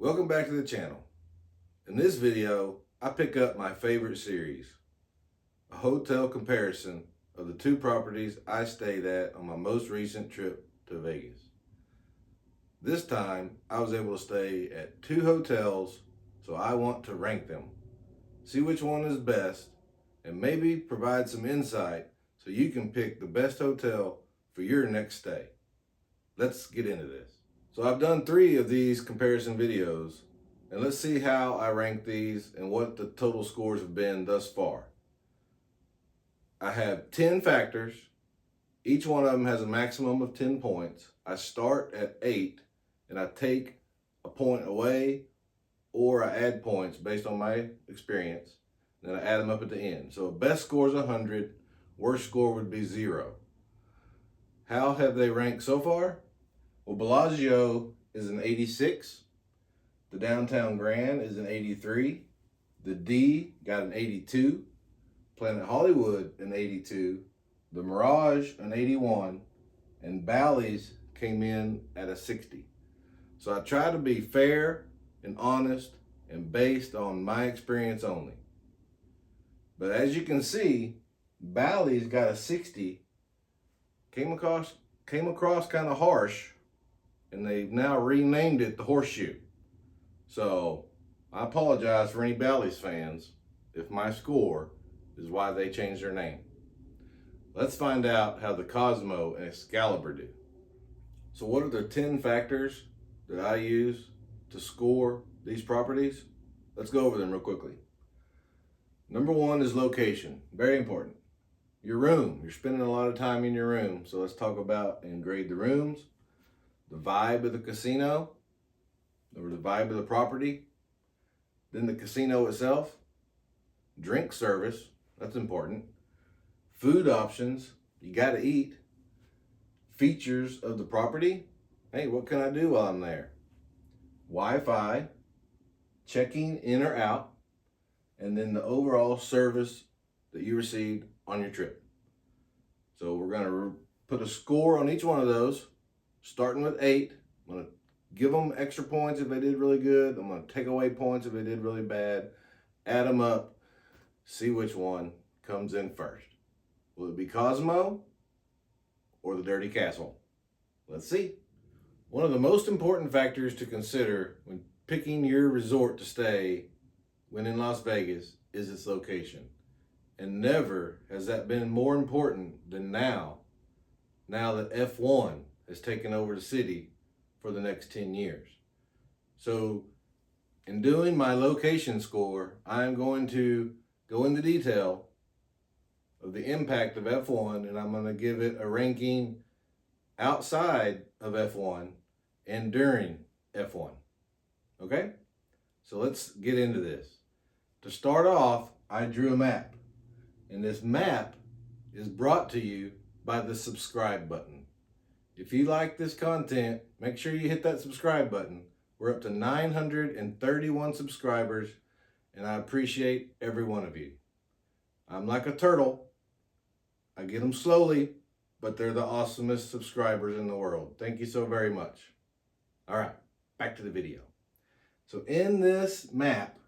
Welcome back to the channel. In this video, I pick up my favorite series, a hotel comparison of the two properties I stayed at on my most recent trip to Vegas. This time, I was able to stay at two hotels, so I want to rank them, see which one is best, and maybe provide some insight so you can pick the best hotel for your next stay. Let's get into this. So I've done 3 of these comparison videos, and let's see how I rank these and what the total scores have been thus far. I have 10 factors. Each one of them has a maximum of 10 points. I start at 8 and I take a point away or I add points based on my experience. Then I add them up at the end. So best score is 100, worst score would be 0. How have they ranked so far? Well, Bellagio is an 86. The Downtown Grand is an 83. The D got an 82. Planet Hollywood an 82. The Mirage an 81. And Bally's came in at a 60. So I try to be fair and honest and based on my experience only. But as you can see, Bally's got a 60. Came across kind of harsh, and they've now renamed it the Horseshoe. So I apologize for any Bally's fans if my score is why they changed their name. Let's find out how the Cosmo and Excalibur do. So what are the 10 factors that I use to score these properties? Let's go over them real quickly. Number 1 is location, very important. Your room, you're spending a lot of time in your room. So let's talk about and grade the rooms, the vibe of the casino, or the vibe of the property, then the casino itself, drink service, that's important, food options, you gotta eat, features of the property, hey, what can I do while I'm there, Wi-Fi, checking in or out, and then the overall service that you received on your trip. So we're gonna put a score on each one of those, starting with 8. I'm gonna give them extra points if they did really good. I'm gonna take away points if they did really bad. Add them up, see which one comes in first. Will it be Cosmo or the Dirty Castle? Let's see. One of the most important factors to consider when picking your resort to stay when in Las Vegas is its location. And never has that been more important than now that F1 has taken over the city for the next 10 years. So in doing my location score, I'm going to go into detail of the impact of F1, and I'm going to give it a ranking outside of F1 and during F1. Okay? So let's get into this. To start off, I drew a map. And this map is brought to you by the subscribe button. If you like this content, make sure you hit that subscribe button. We're up to 931 subscribers, and I appreciate every one of you. I'm like a turtle. I get them slowly, but they're the awesomest subscribers in the world. Thank you so very much. All right, back to the video. So in this map,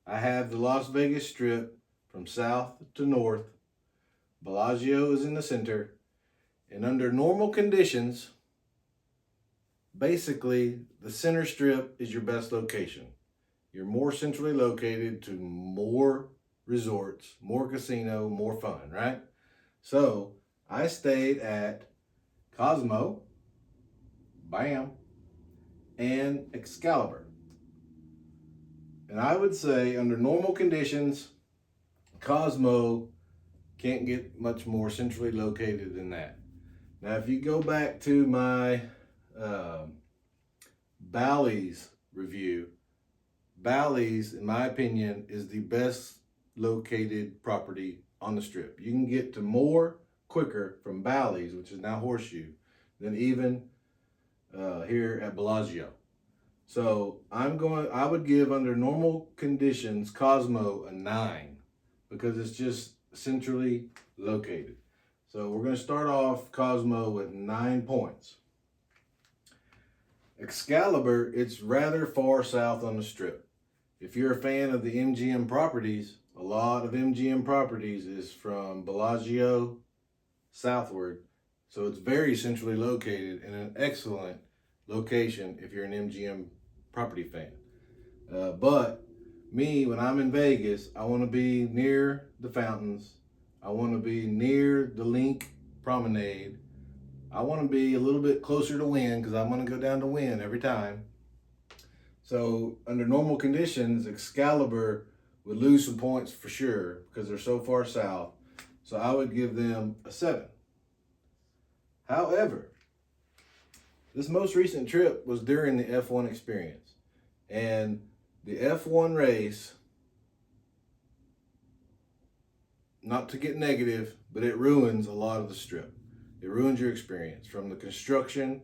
I have the Las Vegas Strip from south to north. Bellagio is in the center. And under normal conditions, basically the center strip is your best location. You're more centrally located to more resorts, more casino, more fun, right? So I stayed at Cosmo, bam, and Excalibur. And I would say under normal conditions, Cosmo can't get much more centrally located than that. Now, if you go back to my Bally's review, Bally's, in my opinion, is the best located property on the Strip. You can get to more quicker from Bally's, which is now Horseshoe, than even here at Bellagio. So I would give under normal conditions Cosmo a 9 because it's just centrally located. So we're going to start off Cosmo with 9 points. Excalibur, it's rather far south on the strip. If you're a fan of the MGM properties, a lot of MGM properties is from Bellagio southward. So it's very centrally located and an excellent location if you're an MGM property fan. But me, when I'm in Vegas, I want to be near the fountains. I want to be near the Link Promenade. I want to be a little bit closer to Wynn because I'm going to go down to Wynn every time. So under normal conditions, Excalibur would lose some points for sure because they're so far south. So I would give them a 7. However, this most recent trip was during the F1 experience. And the F1 race, not to get negative, but it ruins a lot of the strip. It ruins your experience from the construction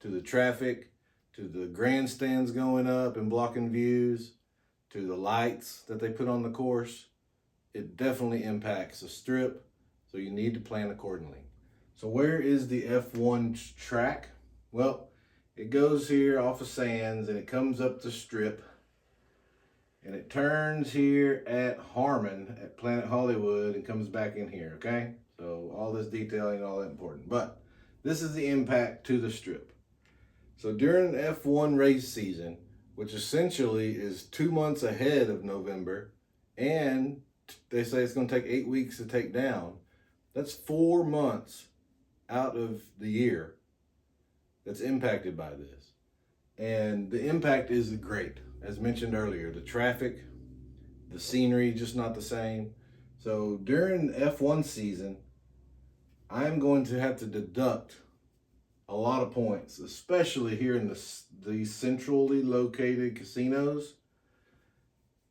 to the traffic to the grandstands going up and blocking views to the lights that they put on the course. It definitely impacts the strip, so you need to plan accordingly. So where is the F1 track? Well, it goes here off of Sands and it comes up the strip and it turns here at Harmon at Planet Hollywood and comes back in here, okay? So all this detailing, all that important. But this is the impact to the strip. So during the F1 race season, which essentially is 2 months ahead of November, and they say it's going to take 8 weeks to take down, that's 4 months out of the year that's impacted by this. And the impact is great. As mentioned earlier, the traffic, the scenery, just not the same. So during F1 season, I'm going to have to deduct a lot of points, especially here in the centrally located casinos.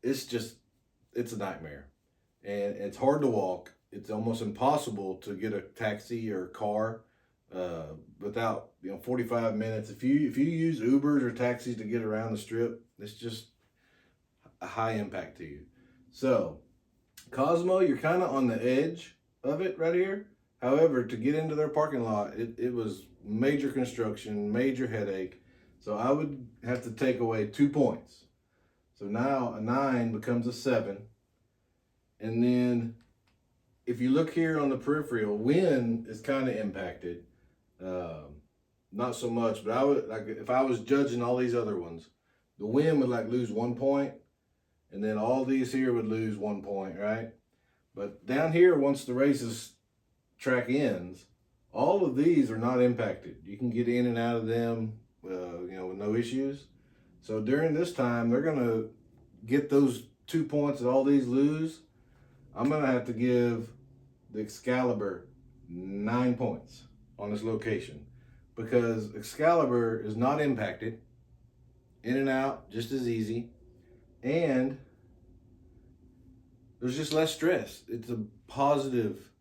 It's a nightmare. And it's hard to walk. It's almost impossible to get a taxi or a car without 45 minutes. If you use Ubers or taxis to get around the strip, it's just a high impact to you. So Cosmo, you're kind of on the edge of it right here. However, to get into their parking lot, it was major construction, major headache. So I would have to take away 2 points. So now a 9 becomes a 7. And then if you look here on the peripheral, Wynn is kind of impacted. Not so much, but I would, like, if I was judging all these other ones, the Wynn would lose 1 point, and then all these here would lose 1 point, right? But down here, once the race's track ends, all of these are not impacted. You can get in and out of them, with no issues. So during this time, they're gonna get those 2 points that all these lose. I'm gonna have to give the Excalibur 9 points on this location because Excalibur is not impacted, in and out just as easy, and there's just less stress. It's a positive,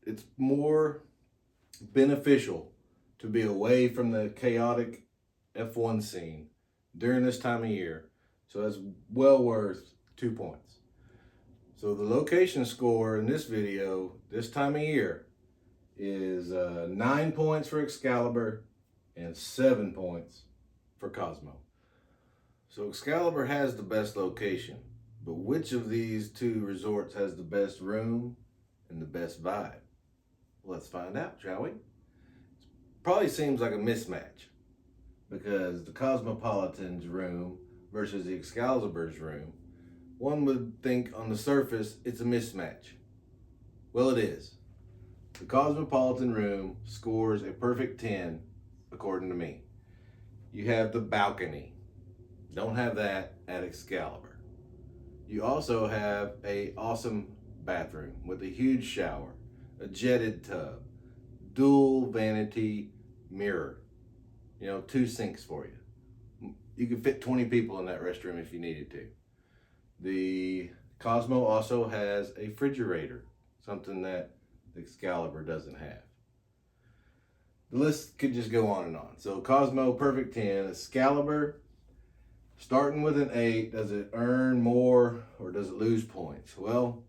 it's more beneficial to be away from the chaotic F1 scene during this time of year. So that's well worth 2 points. So the location score in this video, this time of year, is 9 points for Excalibur and 7 points for Cosmo. So Excalibur has the best location, but which of these 2 resorts has the best room and the best vibe? Let's find out, shall we? Probably seems like a mismatch because the Cosmopolitan's room versus the Excalibur's room, one would think on the surface it's a mismatch. Well, it is. The Cosmopolitan room scores a perfect 10 according to me. You have the balcony. Don't have that at Excalibur. You also have an awesome bathroom with a huge shower, a jetted tub, dual vanity mirror, 2 sinks for you. You could fit 20 people in that restroom if you needed to. The Cosmo also has a refrigerator, something that the Excalibur doesn't have. The list could just go on and on. So Cosmo, perfect 10. Excalibur, starting with an 8, does it earn more or does it lose points? Well,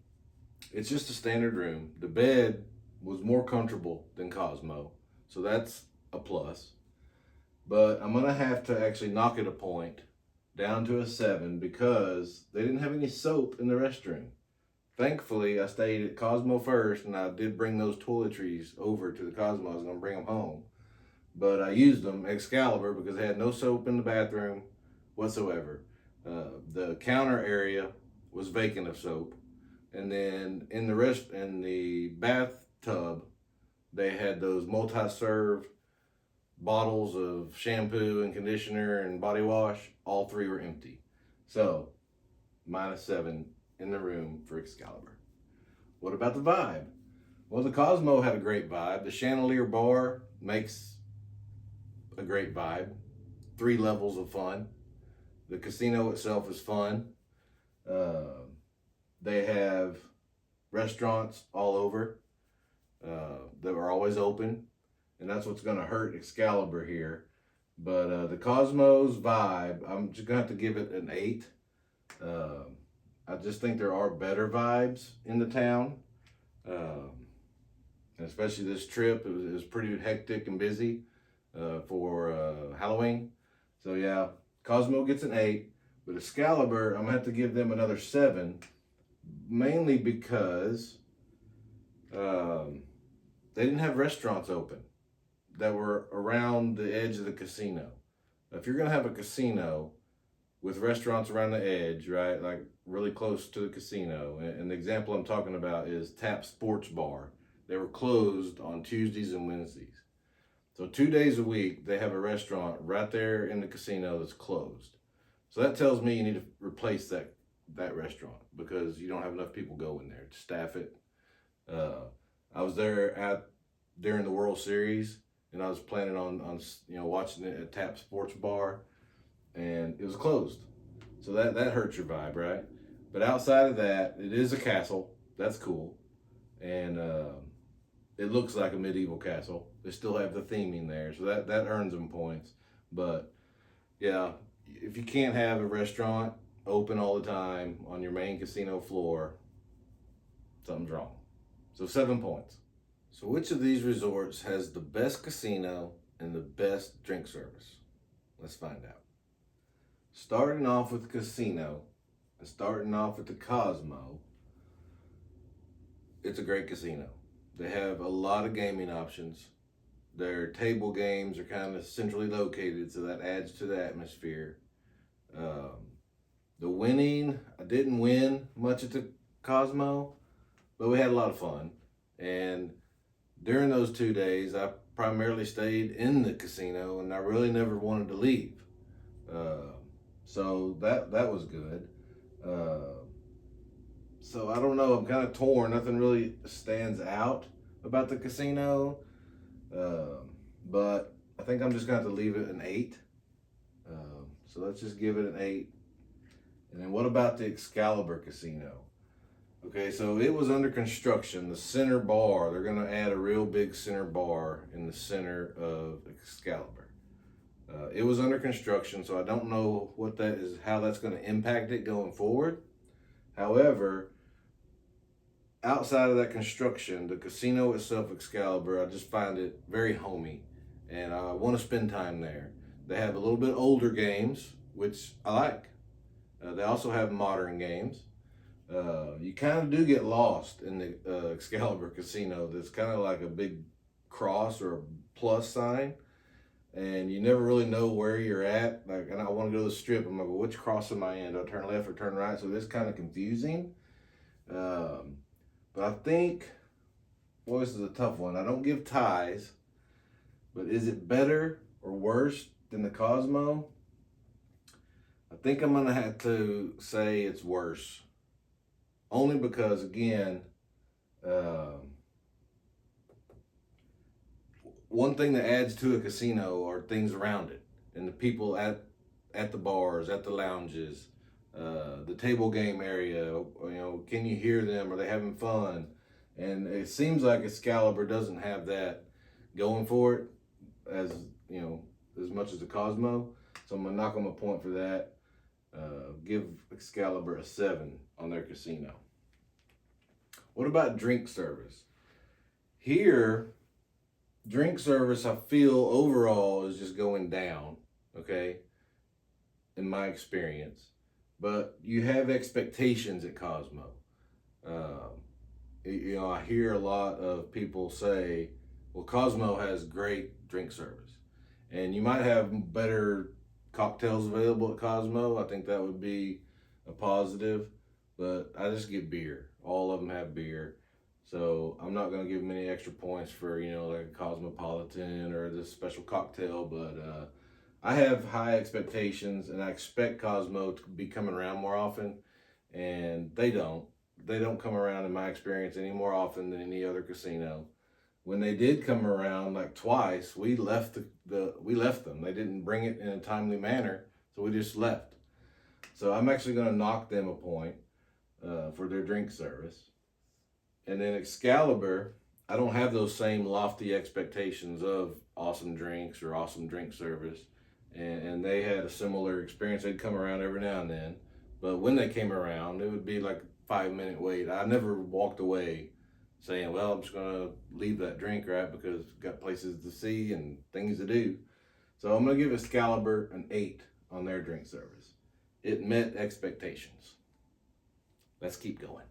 it's just a standard room. The bed was more comfortable than Cosmo, so that's a plus. But I'm gonna have to actually knock it a point down to a 7 because they didn't have any soap in the restroom. Thankfully, I stayed at Cosmo first, and I did bring those toiletries over to the Cosmo. I was gonna bring them home, but I used them Excalibur because they had no soap in the bathroom whatsoever. The counter area was vacant of soap, and then in the bathtub, they had those multi-serve bottles of shampoo and conditioner and body wash. All three were empty. So, -7 in the room for Excalibur. What about the vibe? Well, the Cosmo had a great vibe. The chandelier bar makes a great vibe. 3 levels of fun. The casino itself is fun. Uh, they have restaurants all over that are always open, and that's what's going to hurt Excalibur here. But the Cosmos vibe, I'm just going to have to give it an 8. I just think there are better vibes in the town. Especially this trip, it was pretty hectic and busy for Halloween. So yeah, Cosmo gets an 8, but Excalibur, I'm gonna have to give them another 7, mainly because they didn't have restaurants open that were around the edge of the casino. If you're gonna have a casino with restaurants around the edge, right, like really close to the casino, and the example I'm talking about is Tap Sports Bar. They were closed on Tuesdays and Wednesdays. So 2 days a week, they have a restaurant right there in the casino that's closed. So that tells me you need to replace that restaurant because you don't have enough people going there to staff it. I was there during the World Series, and I was planning on watching it at Tap Sports Bar, and it was closed. So that hurts your vibe, right? But outside of that, it is a castle. That's cool, and it looks like a medieval castle. They still have the theming there, so that earns them points. But yeah, if you can't have a restaurant open all the time on your main casino floor, something's wrong. So 7 points. So which of these resorts has the best casino and the best drink service? Let's find out. Starting off with the casino and starting off with the Cosmo, it's a great casino. They have a lot of gaming options. Their table games are kind of centrally located, so that adds to the atmosphere. The winning, I didn't win much at the Cosmo, but we had a lot of fun. And during those 2 days, I primarily stayed in the casino, and I really never wanted to leave. So that was good. So I don't know, I'm kind of torn. Nothing really stands out about the casino. But I think I'm just going to have to leave it an 8. So let's just give it an 8. And then what about the Excalibur Casino? Okay, so it was under construction. The center bar, they're going to add a real big center bar in the center of Excalibur. It was under construction, so I don't know how that's going to impact it going forward. However, outside of that construction, the casino itself, Excalibur, I just find it very homey, and I want to spend time there. They have a little bit older games, which I like. They also have modern games. You kind of do get lost in the Excalibur Casino. That's kind of like a big cross or a plus sign, and you never really know where you're at. Like, and I want to go to the strip. I'm like, well, which cross am I in? Do I turn left or turn right? So it's kind of confusing. But I think, well, this is a tough one. I don't give ties, but is it better or worse than the Cosmo? I think I'm gonna have to say it's worse. Only because, again, one thing that adds to a casino are things around it, and the people at the bars, at the lounges, the table game area. Can you hear them? Are they having fun? And it seems like Excalibur doesn't have that going for it as much as the Cosmo. So I'm gonna knock them a point for that. Give Excalibur a 7 on their casino. What about drink service? Here, drink service, I feel overall is just going down, okay, in my experience. But you have expectations at Cosmo. Um, I hear a lot of people say, well, Cosmo has great drink service. And you might have better cocktails available at Cosmo. I think that would be a positive. But I just get beer. All of them have beer. So I'm not going to give them any extra points for, like a Cosmopolitan or this special cocktail. But I have high expectations and I expect Cosmo to be coming around more often. And they don't. They don't come around, in my experience, any more often than any other casino. When they did come around like twice, we left we left them. They didn't bring it in a timely manner, so we just left. So I'm actually going to knock them a point for their drink service. And then Excalibur, I don't have those same lofty expectations of awesome drinks or awesome drink service. And they had a similar experience. They'd come around every now and then. But when they came around, it would be like a 5-minute wait. I never walked away saying, well, I'm just going to leave that drink, right? Because I've got places to see and things to do. So I'm going to give Excalibur an 8 on their drink service. It met expectations. Let's keep going.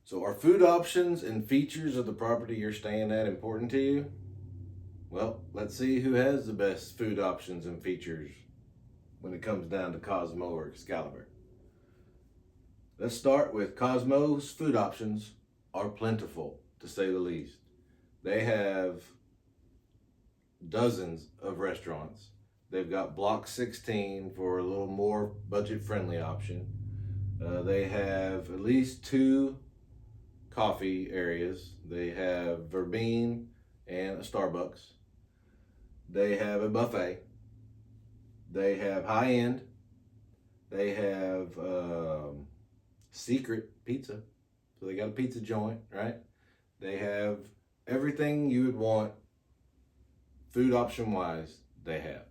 So are food options and features of the property you're staying at important to you? Well, let's see who has the best food options and features when it comes down to Cosmo or Excalibur. Let's start with Cosmo's food options are plentiful, to say the least. They have dozens of restaurants. They've got Block 16 for a little more budget-friendly option. They have at least 2 coffee areas. They have Verbene and a Starbucks. They have a buffet. They have high-end. They have secret pizza. So they got a pizza joint, right? They have everything you would want food option wise, they have.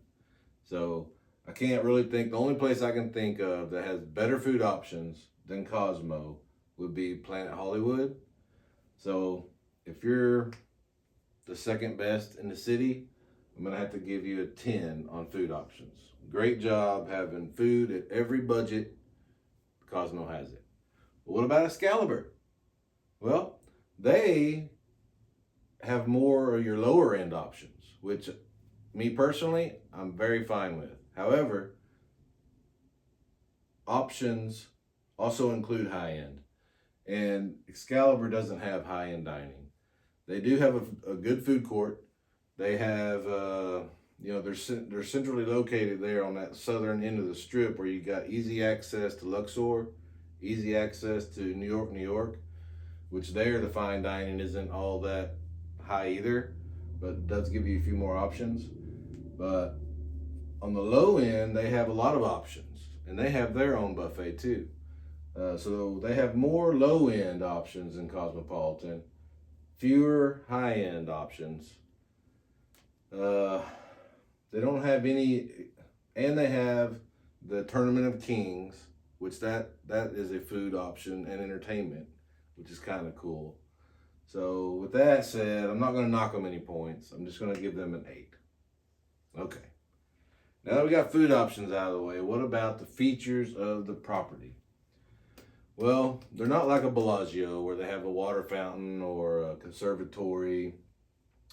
So I can't really think, the only place I can think of that has better food options than Cosmo would be Planet Hollywood. So if you're the second best in the city, I'm gonna have to give you a 10 on food options. Great job having food at every budget. Cosmo has it. But what about Excalibur? Well, they have more of your lower end options, which me personally, I'm very fine with. However, options also include high end, and Excalibur doesn't have high end dining. They do have a good food court. They have, they're centrally located there on that southern end of the strip where you got easy access to Luxor, easy access to New York, New York, which there the fine dining isn't all that high either, but it does give you a few more options. But on the low end, they have a lot of options, and they have their own buffet too. So they have more low end options in Cosmopolitan, fewer high end options. They don't have any, and they have the Tournament of Kings, which that is a food option and entertainment, which is kind of cool. So with that said, I'm not going to knock them any points. I'm just going to give them an 8. Okay. Now that we got food options out of the way, what about the features of the property? Well, they're not like a Bellagio where they have a water fountain or a conservatory.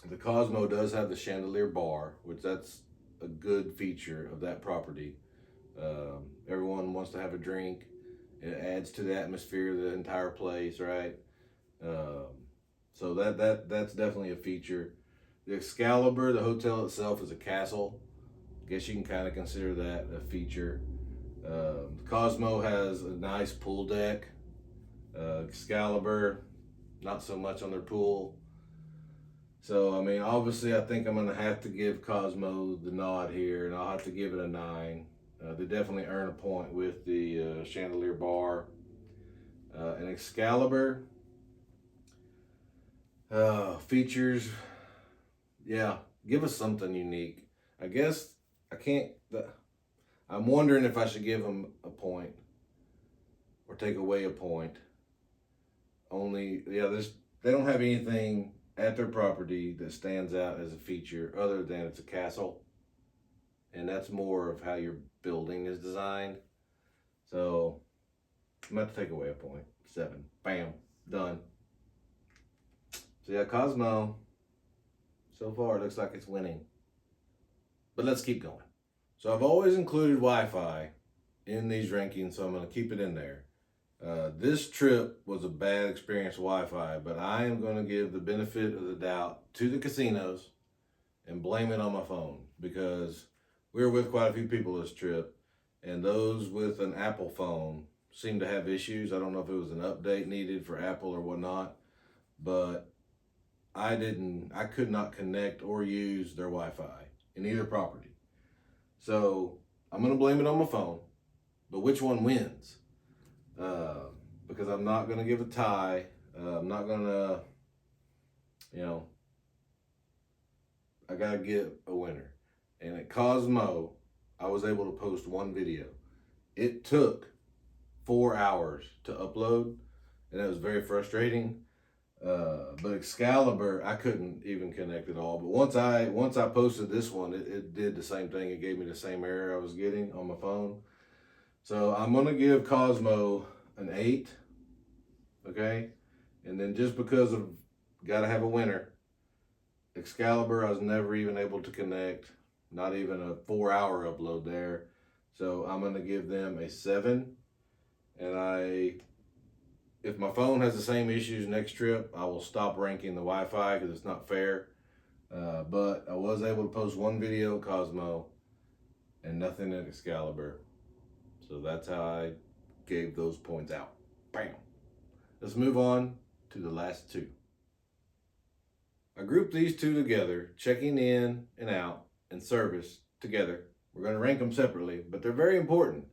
The Cosmo does have the chandelier bar, which that's a good feature of that property. Everyone wants to have a drink. It adds to the atmosphere of the entire place, right? So that's definitely a feature. The Excalibur, the hotel itself, is a castle. I guess you can kind of consider that a feature. The Cosmo has a nice pool deck. Excalibur, not so much on their pool. So, I mean, obviously, I think I'm going to have to give Cosmo the nod here, and I'll have to give it a 9. They definitely earn a point with the chandelier bar. And Excalibur, features, yeah, give us something unique. I guess I can't, I'm wondering if I should give them a point or take away a point. Only, yeah, they don't have anything at their property that stands out as a feature other than it's a castle. And that's more of how your building is designed. So I'm about to take away a point. 7. Bam. Done. So yeah, Cosmo, so far it looks like it's winning. But let's keep going. So I've always included Wi-Fi in these rankings, so I'm going to keep it in there. This trip was a bad experience Wi-Fi, but I am going to give the benefit of the doubt to the casinos and blame it on my phone, because we were with quite a few people this trip, and those with an Apple phone seemed to have issues. I don't know if it was an update needed for Apple or whatnot, but I could not connect or use their Wi-Fi in either property. So I'm going to blame it on my phone, but which one wins? Because I'm not going to give a tie. I'm not going to, I got to get a winner. And at Cosmo, I was able to post one video. It took 4 hours to upload, and it was very frustrating. But Excalibur, I couldn't even connect at all. But once I posted this one, it did the same thing. It gave me the same error I was getting on my phone. So I'm gonna give Cosmo an 8. Okay, and then just because of gotta have a winner, Excalibur, I was never even able to connect. Not even a 4-hour upload there. So I'm gonna give them a 7. And if my phone has the same issues next trip, I will stop ranking the Wi-Fi because it's not fair. But I was able to post one video at Cosmo and nothing at Excalibur. So that's how I gave those points out. Bam. Let's move on to the last 2. I grouped these 2 together, checking in and out and service together. We're going to rank them separately, but they're very important.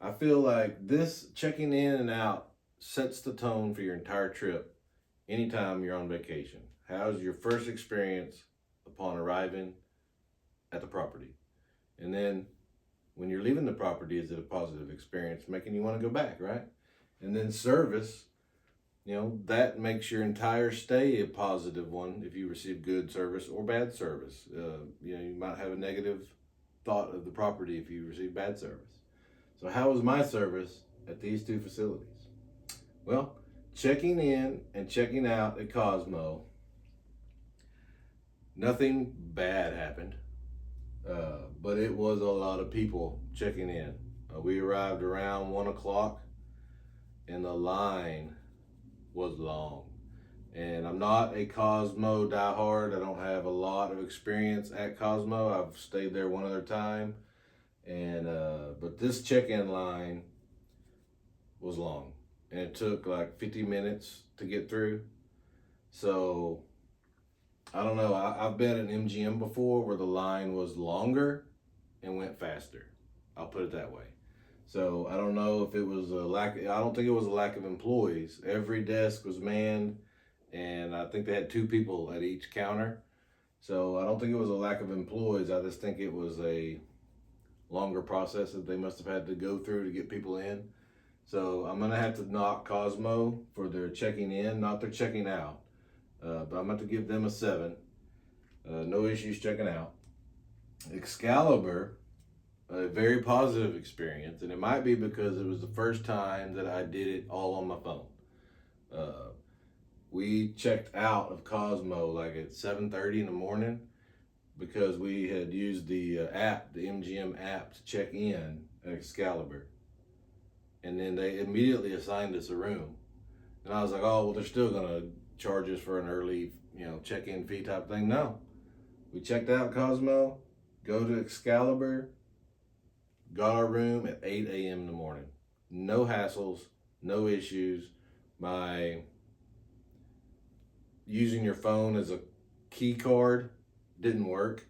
I feel like this checking in and out sets the tone for your entire trip anytime you're on vacation. How's your first experience upon arriving at the property? And then when you're leaving the property, is it a positive experience making you want to go back, right? And then service, that makes your entire stay a positive one if you receive good service or bad service. You might have a negative thought of the property if you receive bad service. So how was my service at these 2 facilities? Well, checking in and checking out at Cosmo, nothing bad happened, but it was a lot of people checking in. We arrived around 1 o'clock, and the line was long. And I'm not a Cosmo diehard. I don't have a lot of experience at Cosmo. I've stayed there one other time, and but this check-in line was long. And it took like 50 minutes to get through. So, I don't know. I've been at MGM before where the line was longer and went faster. I'll put it that way. So, I don't know if it was I don't think it was a lack of employees. Every desk was manned, and I think they had 2 people at each counter. So, I don't think it was a lack of employees. I just think it was a longer process that they must have had to go through to get people in. So I'm going to have to knock Cosmo for their checking in, not their checking out. But I'm going to give them a 7. No issues checking out. Excalibur, a very positive experience. And it might be because it was the first time that I did it all on my phone. We checked out of Cosmo like at 7:30 in the morning because we had used the app, the MGM app, to check in at Excalibur. And then they immediately assigned us a room. And I was like, oh, well, they're still going to charge us for an early, check-in fee type thing. No. We checked out Cosmo, go to Excalibur, got our room at 8 a.m. in the morning. No hassles, no issues. My using your phone as a key card didn't work.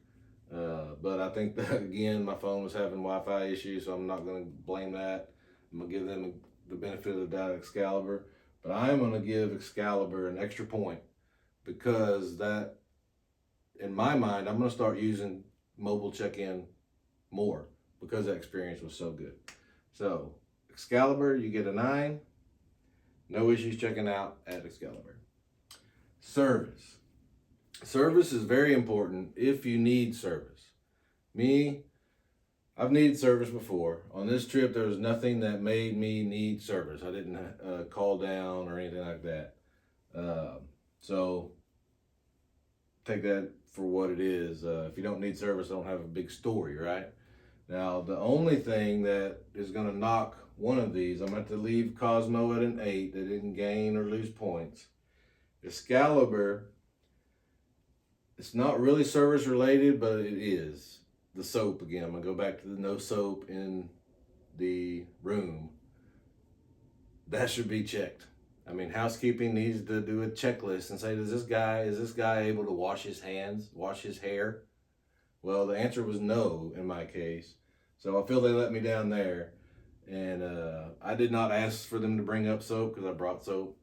But I think that, again, my phone was having Wi-Fi issues, so I'm not going to blame that. I'm going to give them the benefit of the doubt at Excalibur. But I'm going to give Excalibur an extra point because that, in my mind, I'm going to start using mobile check-in more because that experience was so good. So, Excalibur, you get a 9. No issues checking out at Excalibur. Service. Service is very important if you need service. Me, I've needed service before. On this trip, there was nothing that made me need service. I didn't call down or anything like that. So take that for what it is. If you don't need service, don't have a big story, right? Now, the only thing that is going to knock one of these, I'm going to have to leave Cosmo at an 8. They didn't gain or lose points. Excalibur, it's not really service related, but it is. The soap again. I'm going to go back to the no soap in the room. That should be checked. I mean, housekeeping needs to do a checklist and say, is this guy able to wash his hands, wash his hair? Well, the answer was no in my case. So I feel they let me down there. And I did not ask for them to bring up soap because I brought soap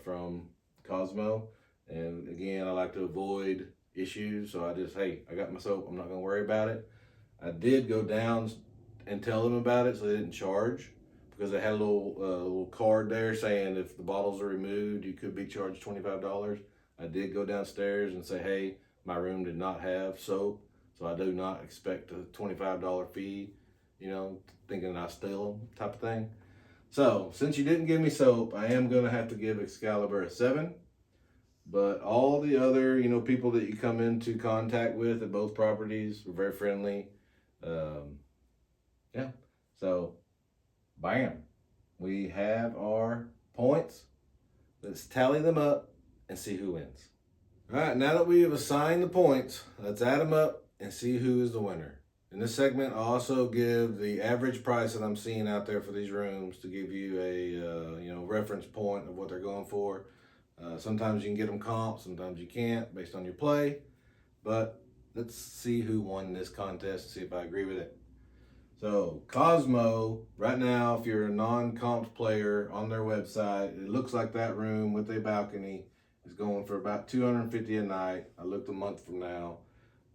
from Cosmo. And again, I like to avoid issues. So I just, hey, I got my soap. I'm not going to worry about it. I did go down and tell them about it so they didn't charge, because they had a little card there saying if the bottles are removed, you could be charged $25. I did go downstairs and say, hey, my room did not have soap, so I do not expect a $25 fee, thinking I steal them type of thing. So since you didn't give me soap, I am going to have to give Excalibur a 7. But all the other, people that you come into contact with at both properties were very friendly. Yeah, so bam, we have our points. Let's tally them up and see who wins. All right, now that we have assigned the points, let's add them up and see who is the winner. In this segment, I'll also give the average price that I'm seeing out there for these rooms to give you a reference point of what they're going for. Sometimes you can get them comp, sometimes you can't based on your play. But let's see who won this contest and see if I agree with it. So Cosmo, right now, if you're a non-comp player on their website, it looks like that room with a balcony is going for about $250 a night. I looked a month from now,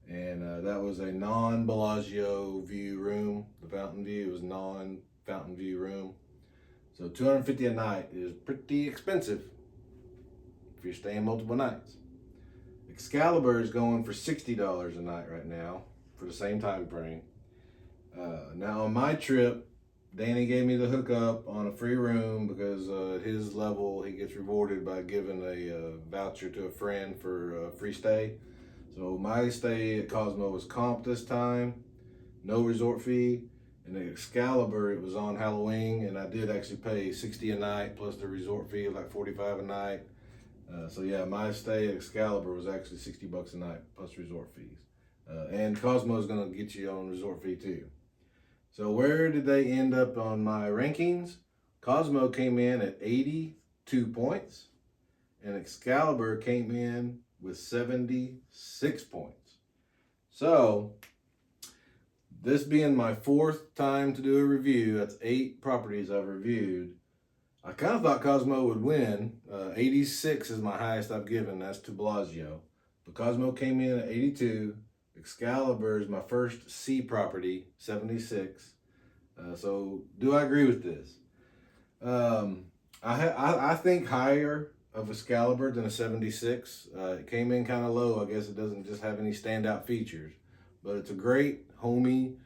and that was a non-Bellagio view room. The fountain view was non-fountain view room. So $250 a night is pretty expensive if you're staying multiple nights. Excalibur is going for $60 a night right now for the same time frame. Now on my trip, Danny gave me the hookup on a free room because at his level he gets rewarded by giving a voucher to a friend for a free stay. So my stay at Cosmo was comp this time, no resort fee. And the Excalibur, it was on Halloween, and I did actually pay $60 a night plus the resort fee of like $45 a night. So yeah, my stay at Excalibur was actually $60 a night plus resort fees. And Cosmo is going to get you on resort fee too. So where did they end up on my rankings? Cosmo came in at 82 points, and Excalibur came in with 76 points. So this being my 4th time to do a review, that's 8 properties I've reviewed. I kind of thought Cosmo would win. 86 is my highest I've given. That's to Bellagio. But Cosmo came in at 82. Excalibur is my first C property, 76. So do I agree with this? I think higher of Excalibur than a 76. It came in kind of low. I guess it doesn't just have any standout features. But it's a great homey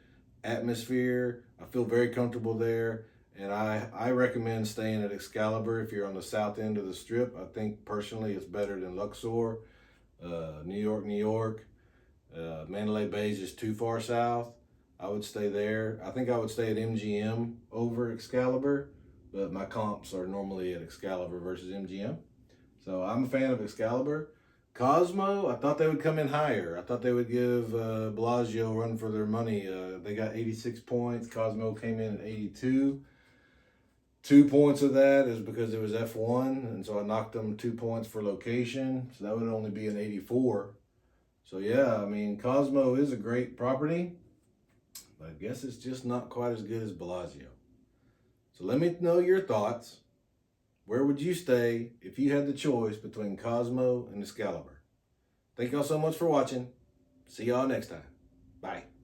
atmosphere. I feel very comfortable there. And I recommend staying at Excalibur if you're on the south end of the strip. I think personally it's better than Luxor, New York. Mandalay Bay is just too far south. I would stay there. I think I would stay at MGM over Excalibur, but my comps are normally at Excalibur versus MGM. So I'm a fan of Excalibur. Cosmo, I thought they would come in higher. I thought they would give Bellagio a run for their money. They got 86 points. Cosmo came in at 82. 2 points of that is because it was F1, and so I knocked them 2 points for location. So that would only be an 84. So yeah, I mean, Cosmo is a great property, but I guess it's just not quite as good as Bellagio. So let me know your thoughts. Where would you stay if you had the choice between Cosmo and Excalibur? Thank y'all so much for watching. See y'all next time. Bye.